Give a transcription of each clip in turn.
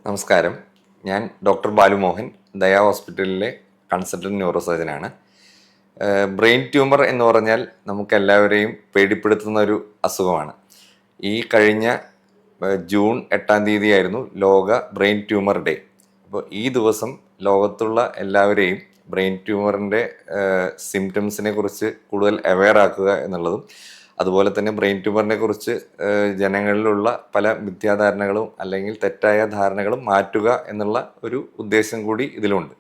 നമസ്കാരം. ഞാൻ ഡോക്ടർ ബാലുമോഹൻ, ദയ ഹോസ്പിറ്റലിലെ കൺസൾട്ടൻറ്റ് ന്യൂറോ സർജനാണ്. ബ്രെയിൻ ട്യൂമർ എന്ന് പറഞ്ഞാൽ നമുക്കെല്ലാവരെയും പേടിപ്പെടുത്തുന്ന ഒരു അസുഖമാണ്. ഈ കഴിഞ്ഞ ജൂൺ 8-ാം തീയതിയായിരുന്നു ലോക ബ്രെയിൻ ട്യൂമർ ഡേ. അപ്പോൾ ഈ ദിവസം ലോകത്തുള്ള എല്ലാവരെയും ബ്രെയിൻ ട്യൂമറിൻ്റെ സിംറ്റംസിനെ കുറിച്ച് കൂടുതൽ അവെയർ ആക്കുക എന്നുള്ളതും, അതുപോലെ തന്നെ ബ്രെയിൻ ട്യൂമറിനെ കുറിച്ച് ജനങ്ങളിലുള്ള പല മിഥ്യാധാരണകളും അല്ലെങ്കിൽ തെറ്റായ ധാരണകളും മാറ്റുക എന്നുള്ള ഒരു ഉദ്ദേശം കൂടി ഇതിലുണ്ട്.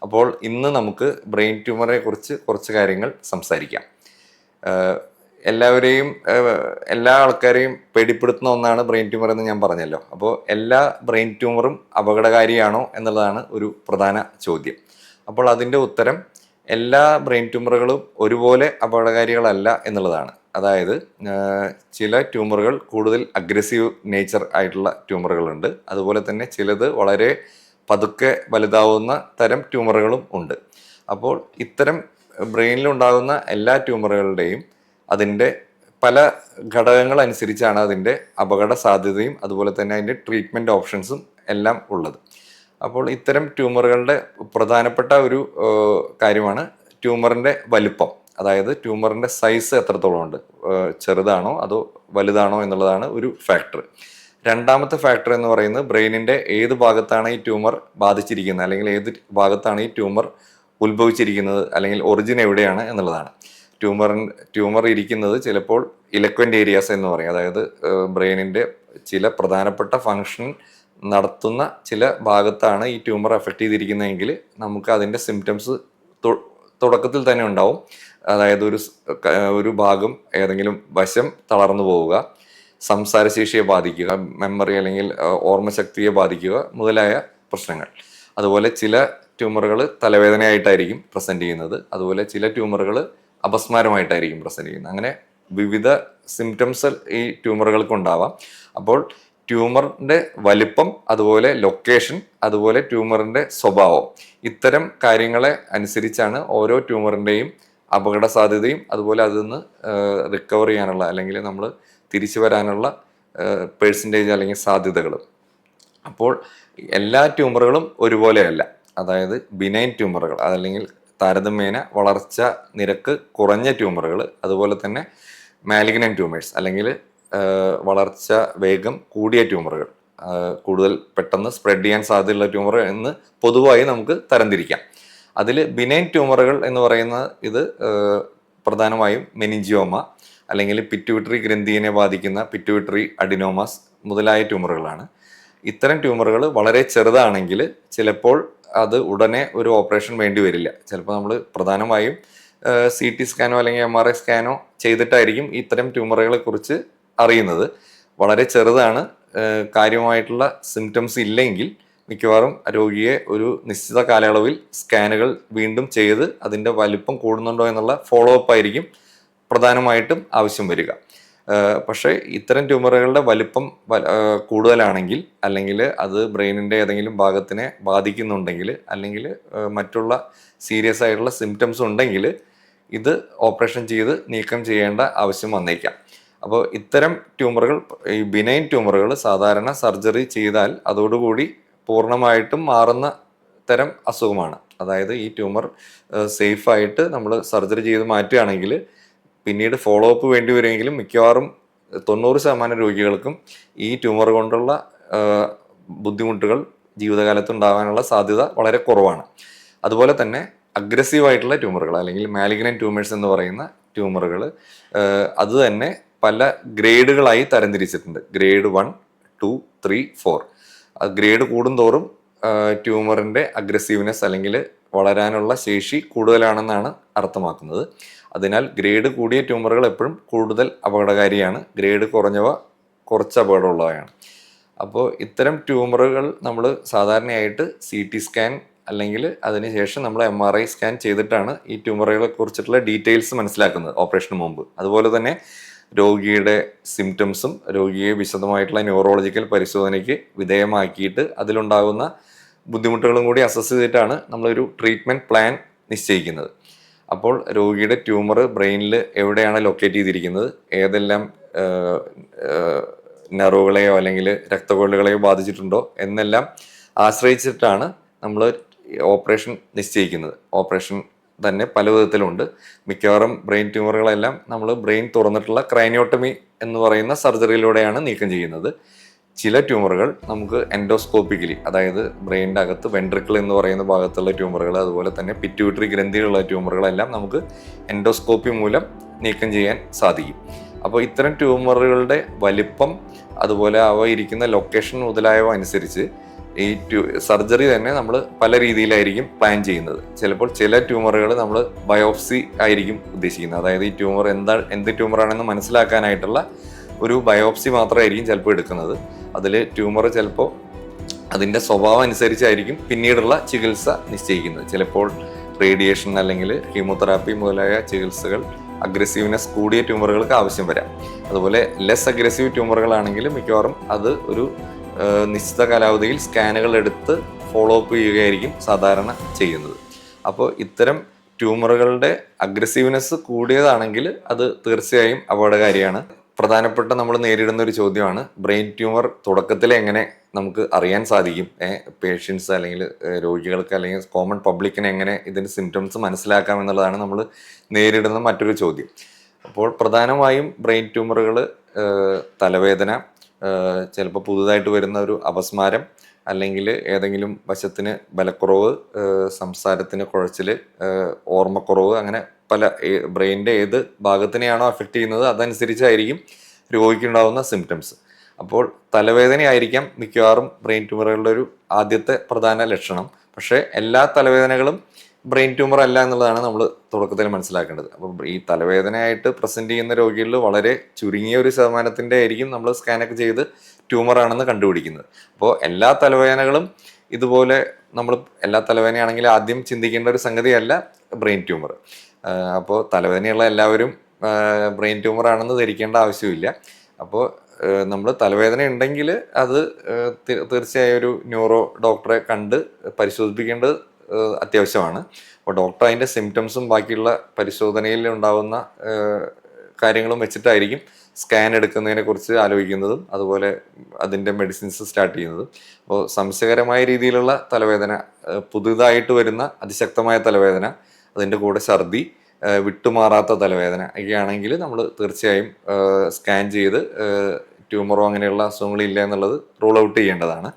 അപ്പോൾ ഇന്ന് നമുക്ക് ബ്രെയിൻ ട്യൂമറെ കുറിച്ച് കുറച്ച് കാര്യങ്ങൾ സംസാരിക്കാം. എല്ലാവരെയും എല്ലാ ആൾക്കാരെയും പേടിപ്പെടുത്തുന്ന ഒന്നാണ് ബ്രെയിൻ ട്യൂമർ എന്ന് ഞാൻ പറഞ്ഞല്ലോ. അപ്പോൾ എല്ലാ ബ്രെയിൻ ട്യൂമറും അപകടകാരിയാണോ എന്നുള്ളതാണ് ഒരു പ്രധാന ചോദ്യം. അപ്പോൾ അതിൻ്റെ ഉത്തരം എല്ലാ ബ്രെയിൻ ട്യൂമറുകളും ഒരുപോലെ അപകടകാരികളല്ല എന്നുള്ളതാണ്. അതായത് ചില ട്യൂമറുകൾ കൂടുതൽ അഗ്രസീവ് നേച്ചർ ആയിട്ടുള്ള ട്യൂമറുകളുണ്ട്. അതുപോലെ തന്നെ ചിലത് വളരെ പതുക്കെ വലുതാവുന്ന തരം ട്യൂമറുകളും ഉണ്ട്. അപ്പോൾ ഇത്തരം ബ്രെയിനിലുണ്ടാകുന്ന എല്ലാ ട്യൂമറുകളുടെയും അതിൻ്റെ പല ഘടകങ്ങൾ അനുസരിച്ചാണ് അതിൻ്റെ അപകട സാധ്യതയും അതുപോലെ തന്നെ അതിൻ്റെ ട്രീറ്റ്മെൻറ്റ് ഓപ്ഷൻസും എല്ലാം ഉള്ളത്. അപ്പോൾ ഇത്തരം ട്യൂമറുകളുടെ പ്രധാനപ്പെട്ട ഒരു കാര്യമാണ് ട്യൂമറിൻ്റെ വലുപ്പം. അതായത് ട്യൂമറിൻ്റെ സൈസ് എത്രത്തോളം ഉണ്ട്, ചെറുതാണോ അതോ വലുതാണോ എന്നുള്ളതാണ് ഒരു ഫാക്ടർ. രണ്ടാമത്തെ ഫാക്ടർ എന്ന് പറയുന്നത് ബ്രെയിനിൻ്റെ ഏത് ഭാഗത്താണ് ഈ ട്യൂമർ ബാധിച്ചിരിക്കുന്നത്, അല്ലെങ്കിൽ ഏത് ഭാഗത്താണ് ഈ ട്യൂമർ ഉത്ഭവിച്ചിരിക്കുന്നത്, അല്ലെങ്കിൽ ഒറിജിൻ എവിടെയാണ് എന്നുള്ളതാണ്. ട്യൂമർ ഇരിക്കുന്നത് ചിലപ്പോൾ ഇലക്വൻ്റ് ഏരിയാസ് എന്ന് പറയും. അതായത് ബ്രെയിനിൻ്റെ ചില പ്രധാനപ്പെട്ട ഫങ്ഷൻ നടത്തുന്ന ചില ഭാഗത്താണ് ഈ ട്യൂമർ എഫക്റ്റ് ചെയ്തിരിക്കുന്നതെങ്കിൽ നമുക്ക് അതിൻ്റെ സിംറ്റംസ് തുടക്കത്തിൽ തന്നെ ഉണ്ടാവും. അതായത് ഒരു ഭാഗം, ഏതെങ്കിലും വശം തളർന്നു പോവുക, സംസാരശേഷിയെ ബാധിക്കുക, മെമ്മറി അല്ലെങ്കിൽ ഓർമ്മശക്തിയെ ബാധിക്കുക മുതലായ പ്രശ്നങ്ങൾ. അതുപോലെ ചില ട്യൂമറുകൾ തലവേദനയായിട്ടായിരിക്കും പ്രസൻറ്റ് ചെയ്യുന്നത്. അതുപോലെ ചില ട്യൂമറുകൾ അപസ്മാരമായിട്ടായിരിക്കും പ്രസൻറ്റ് ചെയ്യുന്നത്. അങ്ങനെ വിവിധ സിംറ്റംസ് ഈ ട്യൂമറുകൾക്ക് ഉണ്ടാവാം. അപ്പോൾ ട്യൂമറിൻ്റെ വലിപ്പം, അതുപോലെ ലൊക്കേഷൻ, അതുപോലെ ട്യൂമറിൻ്റെ സ്വഭാവം, ഇത്തരം കാര്യങ്ങളെ അനുസരിച്ചാണ് ഓരോ ട്യൂമറിൻ്റെയും അപകട സാധ്യതയും അതുപോലെ അതിൽ നിന്ന് റിക്കവർ ചെയ്യാനുള്ള അല്ലെങ്കിൽ നമ്മൾ തിരിച്ചു വരാനുള്ള പേഴ്സൻറ്റേജ് അല്ലെങ്കിൽ സാധ്യതകളും. അപ്പോൾ എല്ലാ ട്യൂമറുകളും ഒരുപോലെയല്ല. അതായത് ബിനൈൻ ട്യൂമറുകൾ അതല്ലെങ്കിൽ താരതമ്യേന വളർച്ച നിരക്ക് കുറഞ്ഞ ട്യൂമറുകൾ, അതുപോലെ തന്നെ മാലിഗ്നന്റ് ട്യൂമേഴ്സ് അല്ലെങ്കിൽ വളർച്ച വേഗം കൂടിയ ട്യൂമറുകൾ, കൂടുതൽ പെട്ടെന്ന് സ്പ്രെഡ് ചെയ്യാൻ സാധ്യതയുള്ള ട്യൂമർ എന്ന് പൊതുവായി നമുക്ക് തരംതിരിക്കാം. അതിൽ ബിനൈൻ ട്യൂമറുകൾ എന്ന് പറയുന്നത് ഇത് പ്രധാനമായും മെനിഞ്ചിയോമ അല്ലെങ്കിൽ പിറ്റ്യൂട്ടറി ഗ്രന്ഥിയെ ബാധിക്കുന്ന പിറ്റ്യൂട്ടറി അഡിനോമാസ് മുതലായ ട്യൂമറുകളാണ്. ഇത്തരം ട്യൂമറുകൾ വളരെ ചെറുതാണെങ്കിൽ ചിലപ്പോൾ അത് ഉടനെ ഒരു ഓപ്പറേഷൻ വേണ്ടി വരില്ല. ചിലപ്പോൾ നമ്മൾ പ്രധാനമായും CT സ്കാനോ അല്ലെങ്കിൽ MRI സ്കാനോ ചെയ്തിട്ടായിരിക്കും ഇത്തരം ട്യൂമറുകളെ കുറിച്ച് അറിയുന്നത്. വളരെ ചെറുതാണ്, കാര്യമായിട്ടുള്ള സിംറ്റംസ് ഇല്ലെങ്കിൽ മിക്കവാറും രോഗിയെ ഒരു നിശ്ചിത കാലയളവിൽ സ്കാനുകൾ വീണ്ടും ചെയ്ത് അതിൻ്റെ വലിപ്പം കൂടുന്നുണ്ടോ എന്നുള്ള ഫോളോ അപ്പ് ആയിരിക്കും പ്രധാനമായിട്ടും ആവശ്യം വരിക. പക്ഷേ ഇത്തരം ട്യൂമറുകളുടെ വലിപ്പം കൂടുതലാണെങ്കിൽ, അല്ലെങ്കിൽ അത് ബ്രെയിനിൻ്റെ ഏതെങ്കിലും ഭാഗത്തിനെ ബാധിക്കുന്നുണ്ടെങ്കിൽ, അല്ലെങ്കിൽ മറ്റുള്ള സീരിയസ് ആയിട്ടുള്ള സിംറ്റംസ് ഉണ്ടെങ്കിൽ ഇത് ഓപ്പറേഷൻ ചെയ്ത് നീക്കം ചെയ്യേണ്ട ആവശ്യം വന്നേക്കാം. അപ്പോൾ ഇത്തരം ട്യൂമറുകൾ, ഈ ബിനൈൻ ട്യൂമറുകൾ സാധാരണ സർജറി ചെയ്താൽ അതോടുകൂടി പൂർണ്ണമായിട്ടും മാറുന്ന തരം അസുഖമാണ്. അതായത് ഈ ട്യൂമർ സേഫായിട്ട് നമ്മൾ സർജറി ചെയ്ത് മാറ്റുകയാണെങ്കിൽ പിന്നീട് ഫോളോ അപ്പ് വേണ്ടി വരുമെങ്കിലും മിക്കവാറും 90% രോഗികൾക്കും ഈ ട്യൂമർ കൊണ്ടുള്ള ബുദ്ധിമുട്ടുകൾ ജീവിതകാലത്ത് ഉണ്ടാകാനുള്ള സാധ്യത വളരെ കുറവാണ്. അതുപോലെ തന്നെ അഗ്രസീവായിട്ടുള്ള ട്യൂമറുകൾ അല്ലെങ്കിൽ മാലിഗ്നന്റ് ട്യൂമേഴ്സ് എന്ന് പറയുന്ന ട്യൂമറുകൾ അത് തന്നെ പല ഗ്രേഡുകളായി തരംതിരിച്ചിട്ടുണ്ട്. ഗ്രേഡ് 1, 2, 3, 4. ഗ്രേഡ് കൂടുന്തോറും ട്യൂമറിൻ്റെ അഗ്രസീവ്നെസ് അല്ലെങ്കിൽ വളരാനുള്ള ശേഷി കൂടുതലാണെന്നാണ് അർത്ഥമാക്കുന്നത്. അതിനാൽ ഗ്രേഡ് കൂടിയ ട്യൂമറുകൾ എപ്പോഴും കൂടുതൽ അപകടകാരിയാണ്, ഗ്രേഡ് കുറഞ്ഞവ കുറച്ച് അപകടമുള്ളവയാണ്. അപ്പോൾ ഇത്തരം ട്യൂമറുകൾ നമ്മൾ സാധാരണയായിട്ട് CT സ്കാൻ അല്ലെങ്കിൽ അതിനുശേഷം നമ്മൾ MRI സ്കാൻ ചെയ്തിട്ടാണ് ഈ ട്യൂമറുകളെ കുറിച്ചിട്ടുള്ള ഡീറ്റെയിൽസ് മനസ്സിലാക്കുന്നത് ഓപ്പറേഷന് മുമ്പ്. അതുപോലെ തന്നെ രോഗിയുടെ സിംറ്റംസും രോഗിയെ വിശദമായിട്ടുള്ള ന്യൂറോളജിക്കൽ പരിശോധനയ്ക്ക് വിധേയമാക്കിയിട്ട് അതിലുണ്ടാകുന്ന ബുദ്ധിമുട്ടുകളും കൂടി അസസ് ചെയ്തിട്ടാണ് നമ്മളൊരു ട്രീറ്റ്മെൻറ്റ് പ്ലാൻ നിശ്ചയിക്കുന്നത്. അപ്പോൾ രോഗിയുടെ ട്യൂമർ ബ്രെയിനിൽ എവിടെയാണ് ലൊക്കേറ്റ് ചെയ്തിരിക്കുന്നത്, ഏതെല്ലാം നെർവുകളെയോ അല്ലെങ്കിൽ രക്തക്കൊള്ളുകളെയോ ബാധിച്ചിട്ടുണ്ടോ എന്നെല്ലാം ആശ്രയിച്ചിട്ടാണ് നമ്മൾ ഓപ്പറേഷൻ നിശ്ചയിക്കുന്നത്. ഓപ്പറേഷൻ തന്നെ പല വിധത്തിലുണ്ട്. മിക്കവാറും ബ്രെയിൻ ട്യൂമറുകളെല്ലാം നമ്മൾ ബ്രെയിൻ തുറന്നിട്ടുള്ള ക്രൈനിയോട്ടമി എന്ന് പറയുന്ന സർജറിയിലൂടെയാണ് നീക്കം ചെയ്യുന്നത്. ചില ട്യൂമറുകൾ നമുക്ക് എൻഡോസ്കോപ്പിക്കലി, അതായത് ബ്രെയിനിൻ്റെ അകത്ത് വെൻട്രിക്കിൾ എന്ന് പറയുന്ന ഭാഗത്തുള്ള ട്യൂമറുകൾ, അതുപോലെ തന്നെ പിറ്റ്യൂട്ടറി ഗ്രന്ഥികളുള്ള ട്യൂമറുകളെല്ലാം നമുക്ക് എൻഡോസ്കോപ്പി മൂലം നീക്കം ചെയ്യാൻ സാധിക്കും. അപ്പോൾ ഇത്തരം ട്യൂമറുകളുടെ വലിപ്പം, അതുപോലെ അവ ഇരിക്കുന്ന ലൊക്കേഷൻ മുതലായവ അനുസരിച്ച് ഈ സർജറി തന്നെ നമ്മൾ പല രീതിയിലായിരിക്കും പ്ലാൻ ചെയ്യുന്നത്. ചിലപ്പോൾ ചില ട്യൂമറുകൾ നമ്മൾ ബയോപ്സി ആയിരിക്കും ഉദ്ദേശിക്കുന്നത്. അതായത് ഈ ട്യൂമർ എന്ത് ട്യൂമറാണെന്ന് മനസ്സിലാക്കാനായിട്ടുള്ള ഒരു ബയോപ്സി മാത്രമായിരിക്കും ചിലപ്പോൾ എടുക്കുന്നത്. അതിൽ ട്യൂമർ ചിലപ്പോൾ അതിൻ്റെ സ്വഭാവം അനുസരിച്ചായിരിക്കും പിന്നീടുള്ള ചികിത്സ നിശ്ചയിക്കുന്നത്. ചിലപ്പോൾ റേഡിയേഷൻ അല്ലെങ്കിൽ കീമോതെറാപ്പി മുതലായ ചികിത്സകൾ അഗ്രസീവ്നെസ് കൂടിയ ട്യൂമറുകൾക്ക് ആവശ്യം വരാം. അതുപോലെ ലെസ് അഗ്രസീവ് ട്യൂമറുകളാണെങ്കിൽ മിക്കവാറും അത് ഒരു നിശ്ചിത കാലാവധിയിൽ സ്കാനുകൾ എടുത്ത് ഫോളോ അപ്പ് ചെയ്യുകയായിരിക്കും സാധാരണ ചെയ്യുന്നത്. അപ്പോൾ ഇത്തരം ട്യൂമറുകളുടെ അഗ്രസീവ്നെസ് കൂടിയതാണെങ്കിൽ അത് തീർച്ചയായും അപകടകാരിയാണ്. പ്രധാനപ്പെട്ട നമ്മൾ നേരിടുന്ന ഒരു ചോദ്യമാണ്, ബ്രെയിൻ ട്യൂമർ തുടക്കത്തിൽ എങ്ങനെ നമുക്ക് അറിയാൻ സാധിക്കും? പേഷ്യൻസ് അല്ലെങ്കിൽ രോഗികൾക്ക് അല്ലെങ്കിൽ കോമൺ പബ്ലിക്കിന് എങ്ങനെ ഇതിൻ്റെ സിംറ്റംസ് മനസ്സിലാക്കാം എന്നുള്ളതാണ് നമ്മൾ നേരിടുന്ന മറ്റൊരു ചോദ്യം. അപ്പോൾ പ്രധാനമായും ബ്രെയിൻ ട്യൂമറുകൾ തലവേദന, ചിലപ്പോൾ പുതുതായിട്ട് വരുന്ന ഒരു അപസ്മാരം, അല്ലെങ്കിൽ ഏതെങ്കിലും വശത്തിന് ബലക്കുറവ്, സംസാരത്തിന് കുഴച്ചിൽ, ഓർമ്മക്കുറവ്, അങ്ങനെ പല ബ്രെയിനിൻ്റെ ഏത് ഭാഗത്തിനെയാണോ അഫക്റ്റ് ചെയ്യുന്നത് അതനുസരിച്ചായിരിക്കും രോഗിക്കുണ്ടാകുന്ന സിംറ്റംസ്. അപ്പോൾ തലവേദനയായിരിക്കാം മിക്കവാറും ബ്രെയിൻ ട്യൂമറുകളുടെ ഒരു ആദ്യത്തെ പ്രധാന ലക്ഷണം. പക്ഷേ എല്ലാ തലവേദനകളും ബ്രെയിൻ ട്യൂമർ അല്ല എന്നുള്ളതാണ് നമ്മൾ തുടക്കത്തിൽ മനസ്സിലാക്കേണ്ടത്. അപ്പോൾ ഈ തലവേദനയായിട്ട് പ്രസന്റ് ചെയ്യുന്ന രോഗികളിൽ വളരെ ചുരുങ്ങിയ ഒരു ശതമാനത്തിൻ്റെ ആയിരിക്കും നമ്മൾ സ്കാനൊക്കെ ചെയ്ത് ട്യൂമർ ആണെന്ന് കണ്ടുപിടിക്കുന്നത്. അപ്പോൾ എല്ലാ തലവേദനകളും ഇതുപോലെ നമ്മൾ എല്ലാ തലവേദനയാണെങ്കിൽ ആദ്യം ചിന്തിക്കേണ്ട ഒരു സംഗതിയല്ല ബ്രെയിൻ ട്യൂമർ. അപ്പോൾ തലവേദനയുള്ള എല്ലാവരും ബ്രെയിൻ ട്യൂമർ ആണെന്ന് ധരിക്കേണ്ട ആവശ്യമില്ല. അപ്പോൾ നമ്മൾ തലവേദന ഉണ്ടെങ്കിൽ അത് തീർച്ചയായും ഒരു ന്യൂറോ ഡോക്ടറെ കണ്ട് പരിശോധിപ്പിക്കേണ്ടത് അത്യാവശ്യമാണ്. അപ്പോൾ ഡോക്ടർ അതിൻ്റെ സിംറ്റംസും ബാക്കിയുള്ള പരിശോധനയിൽ ഉണ്ടാകുന്ന കാര്യങ്ങളും വെച്ചിട്ടായിരിക്കും സ്കാൻ എടുക്കുന്നതിനെ കുറിച്ച് ആലോചിക്കുന്നതും അതുപോലെ അതിൻ്റെ മെഡിസിൻസ് സ്റ്റാർട്ട് ചെയ്യുന്നതും. അപ്പോൾ സംശയകരമായ രീതിയിലുള്ള തലവേദന, പുതുതായിട്ട് വരുന്ന അതിശക്തമായ തലവേദന, അതിൻ്റെ കൂടെ ഛർദി, വിട്ടുമാറാത്ത തലവേദന ഒക്കെയാണെങ്കിൽ നമ്മൾ തീർച്ചയായും സ്കാൻ ചെയ്ത് ട്യൂമറോ അങ്ങനെയുള്ള അസുഖങ്ങളില്ല എന്നുള്ളത് റൂൾ ഔട്ട് ചെയ്യേണ്ടതാണ്.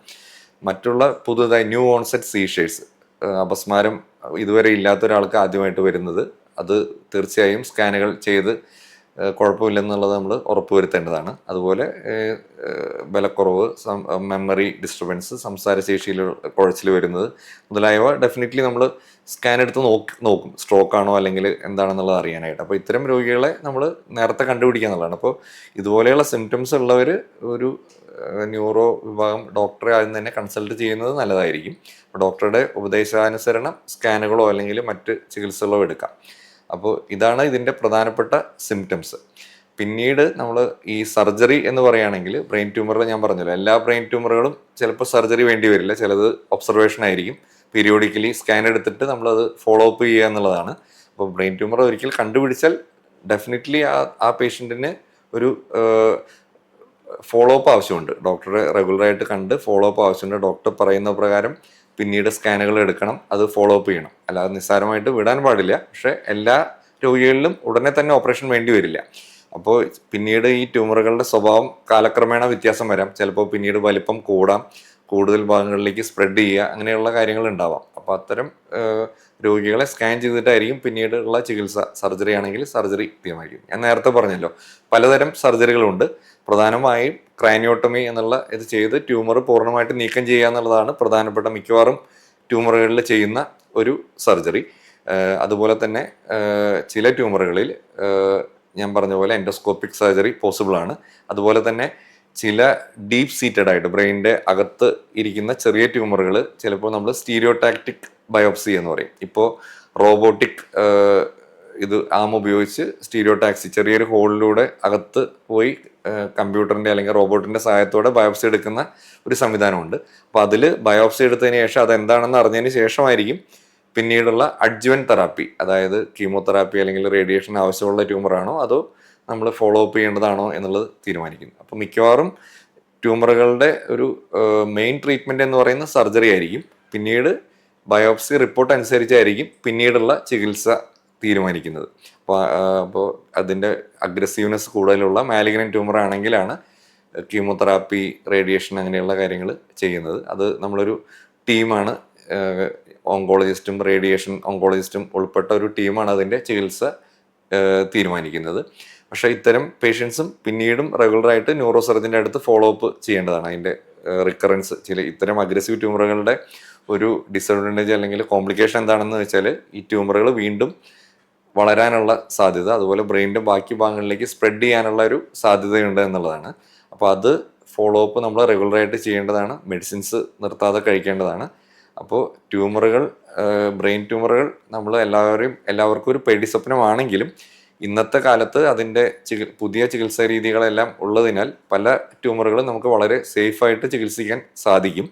മറ്റുള്ള പുതുതായി ന്യൂ ഓൺസെറ്റ് സീഷേഴ്സ്, അപസ്മാരം ഇതുവരെ ഇല്ലാത്ത ഒരാൾക്ക് ആദ്യമായിട്ട് വരുന്നത്, അത് തീർച്ചയായും സ്കാനുകൾ ചെയ്ത് കുഴപ്പമില്ലെന്നുള്ളത് നമ്മൾ ഉറപ്പുവരുത്തേണ്ടതാണ്. അതുപോലെ ബലക്കുറവ്, മെമ്മറി ഡിസ്റ്റർബൻസ്, സംസാരശേഷിയിൽ കുഴച്ചിൽ വരുന്നത് മുതലായവ ഡെഫിനറ്റ്ലി നമ്മൾ സ്കാൻ എടുത്ത് നോക്കും സ്ട്രോക്ക് ആണോ അല്ലെങ്കിൽ എന്താണെന്നുള്ളത് അറിയാനായിട്ട്. അപ്പോൾ ഇത്തരം രോഗികളെ നമ്മൾ നേരത്തെ കണ്ടുപിടിക്കുക എന്നുള്ളതാണ്. അപ്പോൾ ഇതുപോലെയുള്ള സിംറ്റംസ് ഉള്ളവർ ഒരു ന്യൂറോ വിഭാഗം ഡോക്ടറെ ആദ്യം തന്നെ കൺസൾട്ട് ചെയ്യുന്നത് നല്ലതായിരിക്കും. ഡോക്ടറുടെ ഉപദേശാനുസരണം സ്കാനുകളോ അല്ലെങ്കിൽ മറ്റ് ചികിത്സകളോ എടുക്കാം. അപ്പോൾ ഇതാണ് ഇതിൻ്റെ പ്രധാനപ്പെട്ട സിംറ്റംസ്. പിന്നീട് നമ്മൾ ഈ സർജറി എന്ന് പറയുകയാണെങ്കിൽ ബ്രെയിൻ ട്യൂമറിൽ ഞാൻ പറഞ്ഞല്ലോ, എല്ലാ ബ്രെയിൻ ട്യൂമറുകളും ചിലപ്പോൾ സർജറി വേണ്ടി വരില്ല, ചിലത് ഒബ്സർവേഷൻ ആയിരിക്കും. പീരിയോഡിക്കലി സ്കാൻ എടുത്തിട്ട് നമ്മളത് ഫോളോ അപ്പ് ചെയ്യുക എന്നുള്ളതാണ്. അപ്പോൾ ബ്രെയിൻ ട്യൂമർ ഒരിക്കൽ കണ്ടുപിടിച്ചാൽ ഡെഫിനറ്റ്ലി ആ പേഷ്യൻറ്റിന് ഒരു ഫോളോ അപ്പ് ആവശ്യമുണ്ട്. ഡോക്ടറെ റെഗുലറായിട്ട് കണ്ട് ഫോളോ അപ്പ് ആവശ്യമുണ്ട്. ഡോക്ടർ പറയുന്ന പ്രകാരം പിന്നീട് സ്കാനുകൾ എടുക്കണം, അത് ഫോളോ അപ്പ് ചെയ്യണം. അല്ലാതെ നിസ്സാരമായിട്ട് വിടാൻ പാടില്ല. പക്ഷേ എല്ലാ രോഗികളിലും ഉടനെ തന്നെ ഓപ്പറേഷൻ വേണ്ടി വരില്ല. അപ്പോൾ പിന്നീട് ഈ ട്യൂമറുകളുടെ സ്വഭാവം കാലക്രമേണ വ്യത്യാസം വരാം. ചിലപ്പോൾ പിന്നീട് വലിപ്പം കൂടാം, കൂടുതൽ ഭാഗങ്ങളിലേക്ക് സ്പ്രെഡ് ചെയ്യുക, അങ്ങനെയുള്ള കാര്യങ്ങൾ ഉണ്ടാവാം. അപ്പോൾ അത്തരം രോഗികളെ സ്കാൻ ചെയ്തിട്ടായിരിക്കും പിന്നീടുള്ള ചികിത്സ. സർജറി ആണെങ്കിൽ സർജറി തീരുമാനിക്കും. ഞാൻ നേരത്തെ പറഞ്ഞല്ലോ, പലതരം സർജറികളുണ്ട്. പ്രധാനമായും ക്രാനിയോട്ടമി എന്നുള്ള ഇത് ചെയ്ത് ട്യൂമർ പൂർണ്ണമായിട്ട് നീക്കം ചെയ്യുക എന്നുള്ളതാണ് പ്രധാനപ്പെട്ട മിക്കവാറും ട്യൂമറുകളിൽ ചെയ്യുന്ന ഒരു സർജറി. അതുപോലെ തന്നെ ചില ട്യൂമറുകളിൽ ഞാൻ പറഞ്ഞ പോലെ എൻഡോസ്കോപ്പിക് സർജറി പോസിബിൾ ആണ്. അതുപോലെ തന്നെ ചില ഡീപ്പ് സീറ്റഡ് ആയിട്ട് ബ്രെയിനിൻ്റെ അകത്ത് ഇരിക്കുന്ന ചെറിയ ട്യൂമറുകൾ ചിലപ്പോൾ നമ്മൾ സ്റ്റീരിയോടാക്റ്റിക് ബയോപ്സി എന്ന് പറയും. ഇപ്പോൾ റോബോട്ടിക് ഇത് ആം ഉപയോഗിച്ച് സ്റ്റീരിയോടാക്സി, ചെറിയൊരു ഹോളിലൂടെ അകത്ത് പോയി കമ്പ്യൂട്ടറിൻ്റെ അല്ലെങ്കിൽ റോബോട്ടിൻ്റെ സഹായത്തോടെ ബയോപ്സി എടുക്കുന്ന ഒരു സംവിധാനമുണ്ട്. അപ്പോൾ അതിൽ ബയോപ്സി എടുത്തതിന് ശേഷം അതെന്താണെന്ന് അറിഞ്ഞതിന് ശേഷമായിരിക്കും പിന്നീടുള്ള അഡ്ജുവൻ തെറാപ്പി, അതായത് കീമോതെറാപ്പി അല്ലെങ്കിൽ റേഡിയേഷൻ ആവശ്യമുള്ള ട്യൂമറാണോ അതോ നമ്മൾ ഫോളോ അപ്പ് ചെയ്യേണ്ടതാണോ എന്നുള്ളത് തീരുമാനിക്കുന്നു. അപ്പോൾ മിക്കവാറും ട്യൂമറുകളുടെ ഒരു മെയിൻ ട്രീറ്റ്മെന്റ് എന്ന് പറയുന്നത് സർജറി ആയിരിക്കും. പിന്നീട് ബയോപ്സി റിപ്പോർട്ട് അനുസരിച്ചായിരിക്കും പിന്നീടുള്ള ചികിത്സ തീരുമാനിക്കുന്നത്. അപ്പോൾ അതിൻ്റെ അഗ്രസീവ്നെസ് കൂടുതലുള്ള മാലിഗ്നന്റ് ട്യൂമർ ആണെങ്കിലാണ് കീമോതെറാപ്പി, റേഡിയേഷൻ അങ്ങനെയുള്ള കാര്യങ്ങൾ ചെയ്യുന്നത്. അത് നമ്മളൊരു ടീമാണ്, ഓങ്കോളജിസ്റ്റും റേഡിയേഷൻ ഓങ്കോളജിസ്റ്റും ഉൾപ്പെട്ട ഒരു ടീമാണ് അതിൻ്റെ ചികിത്സ തീരുമാനിക്കുന്നത്. പക്ഷേ ഇത്തരം പേഷ്യൻസും പിന്നീടും റെഗുലറായിട്ട് ന്യൂറോ സർജൻ്റെ അടുത്ത് ഫോളോ അപ്പ് ചെയ്യേണ്ടതാണ്. അതിൻ്റെ റിക്കറൻസ്, ഇത്തരം അഗ്രസീവ് ട്യൂമറുകളുടെ ഒരു ഡിസഡ്വാൻറ്റേജ് അല്ലെങ്കിൽ കോംപ്ലിക്കേഷൻ എന്താണെന്ന് വെച്ചാൽ ഈ ട്യൂമറുകൾ വീണ്ടും വളരാനുള്ള സാധ്യത, അതുപോലെ ബ്രെയിനിൻ്റെ ബാക്കി ഭാഗങ്ങളിലേക്ക് സ്പ്രെഡ് ചെയ്യാനുള്ള ഒരു സാധ്യതയുണ്ട് എന്നുള്ളതാണ്. അപ്പോൾ അത് ഫോളോ അപ്പ് നമ്മൾ റെഗുലറായിട്ട് ചെയ്യേണ്ടതാണ്, മെഡിസിൻസ് നിർത്താതെ കഴിക്കേണ്ടതാണ്. അപ്പോൾ ട്യൂമറുകൾ, ബ്രെയിൻ ട്യൂമറുകൾ നമ്മൾ എല്ലാവർക്കും ഒരു പേടിസ്വപ്നമാണെങ്കിലും ഇന്നത്തെ കാലത്ത് അതിൻ്റെ പുതിയ ചികിത്സാ രീതികളെല്ലാം ഉള്ളതിനാൽ പല ട്യൂമറുകളും നമുക്ക് വളരെ സേഫായിട്ട് ചികിത്സിക്കാൻ സാധിക്കും.